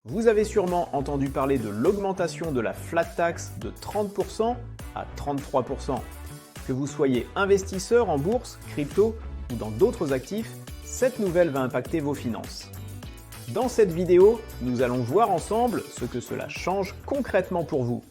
Vous avez sûrement entendu parler de l'augmentation de la flat tax de 30% à 33%. Que vous soyez investisseur en bourse, crypto ou dans d'autres actifs, cette nouvelle va impacter vos finances. Dans cette vidéo, nous allons voir ensemble ce que cela change concrètement pour vous.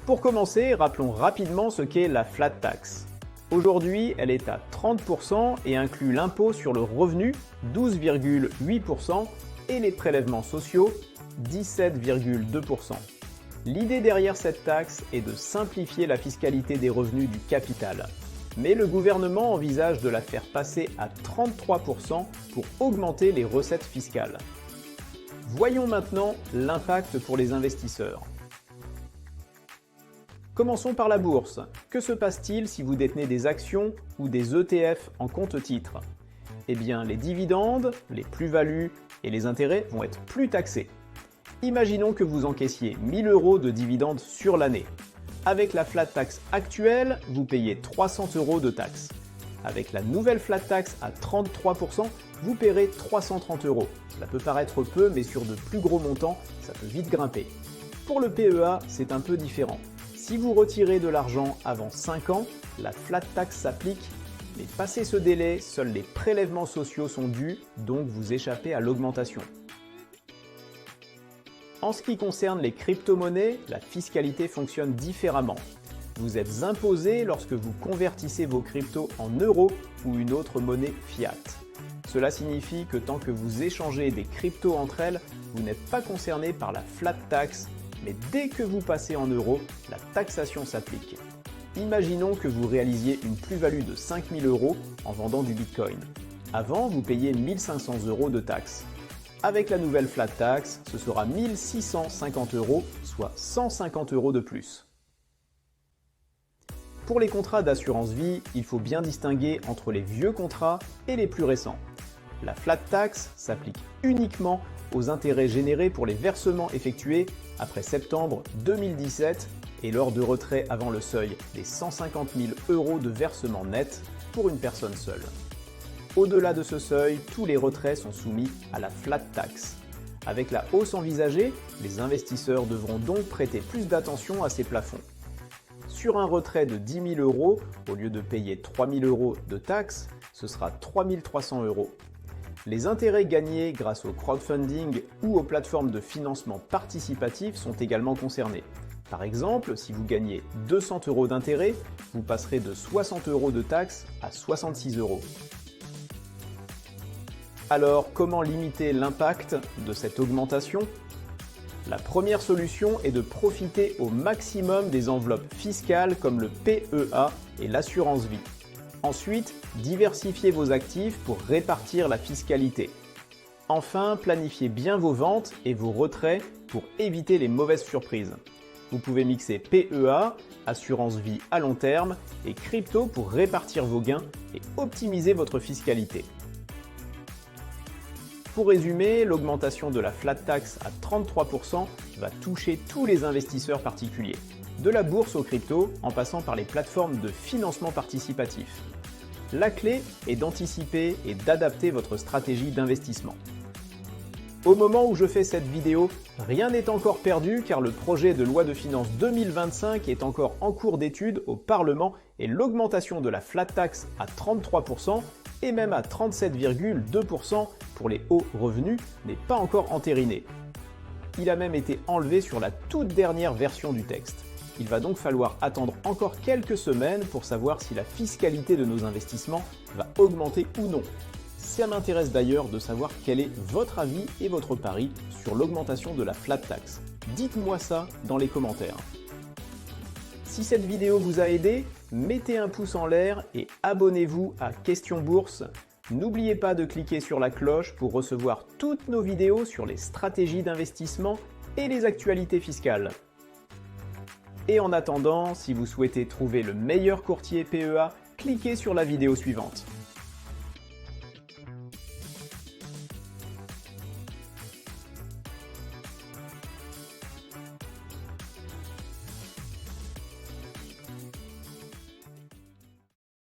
Pour commencer, rappelons rapidement ce qu'est la flat tax. Aujourd'hui, elle est à 30% et inclut l'impôt sur le revenu, 12,8%, et les prélèvements sociaux, 17,2%. L'idée derrière cette taxe est de simplifier la fiscalité des revenus du capital. Mais le gouvernement envisage de la faire passer à 33% pour augmenter les recettes fiscales. Voyons maintenant l'impact pour les investisseurs. Commençons par la bourse. Que se passe-t-il si vous détenez des actions ou des ETF en compte-titres? Eh bien, les dividendes, les plus-values et les intérêts vont être plus taxés. Imaginons que vous encaissiez 1 000 € de dividendes sur l'année. Avec la flat tax actuelle, vous payez 300 € de taxes. Avec la nouvelle flat tax à 33%, vous paierez 330 €. Cela peut paraître peu, mais sur de plus gros montants, ça peut vite grimper. Pour le PEA, c'est un peu différent. Si vous retirez de l'argent avant 5 ans, la flat tax s'applique, mais passé ce délai, seuls les prélèvements sociaux sont dus, donc vous échappez à l'augmentation. En ce qui concerne les crypto-monnaies, la fiscalité fonctionne différemment. Vous êtes imposé lorsque vous convertissez vos cryptos en euros ou une autre monnaie fiat. Cela signifie que tant que vous échangez des cryptos entre elles, vous n'êtes pas concerné par la flat tax, mais dès que vous passez en euros, la taxation s'applique. Imaginons que vous réalisiez une plus-value de 5 000 € en vendant du Bitcoin. Avant, vous payiez 1 500 € de taxes. Avec la nouvelle flat tax, ce sera 1 650 €, soit 150 € de plus. Pour les contrats d'assurance vie, il faut bien distinguer entre les vieux contrats et les plus récents. La flat tax s'applique uniquement aux intérêts générés pour les versements effectués après septembre 2017 et lors de retrait avant le seuil des 150 000 € de versement net pour une personne seule. Au-delà de ce seuil, tous les retraits sont soumis à la flat tax. Avec la hausse envisagée, les investisseurs devront donc prêter plus d'attention à ces plafonds. Sur un retrait de 10 000 €, au lieu de payer 3 000 € de taxes, ce sera 3 300 €. Les intérêts gagnés grâce au crowdfunding ou aux plateformes de financement participatif sont également concernés. Par exemple, si vous gagnez 200 € d'intérêt, vous passerez de 60 € de taxes à 66 €. Alors, comment limiter l'impact de cette augmentation? La première solution est de profiter au maximum des enveloppes fiscales comme le PEA et l'assurance vie. Ensuite, diversifiez vos actifs pour répartir la fiscalité. Enfin, planifiez bien vos ventes et vos retraits pour éviter les mauvaises surprises. Vous pouvez mixer PEA, assurance vie à long terme et crypto pour répartir vos gains et optimiser votre fiscalité. Pour résumer, l'augmentation de la flat tax à 33% va toucher tous les investisseurs particuliers, de la bourse aux cryptos en passant par les plateformes de financement participatif. La clé est d'anticiper et d'adapter votre stratégie d'investissement. Au moment où je fais cette vidéo, rien n'est encore perdu car le projet de loi de finances 2025 est encore en cours d'étude au Parlement et l'augmentation de la flat tax à 33% et même à 37,2% pour les hauts revenus n'est pas encore entériné. Il a même été enlevé sur la toute dernière version du texte. Il va donc falloir attendre encore quelques semaines pour savoir si la fiscalité de nos investissements va augmenter ou non. Ça m'intéresse d'ailleurs de savoir quel est votre avis et votre pari sur l'augmentation de la flat tax. Dites-moi ça dans les commentaires. Si cette vidéo vous a aidé, mettez un pouce en l'air et abonnez-vous à Question Bourse. N'oubliez pas de cliquer sur la cloche pour recevoir toutes nos vidéos sur les stratégies d'investissement et les actualités fiscales. Et en attendant, si vous souhaitez trouver le meilleur courtier PEA, cliquez sur la vidéo suivante.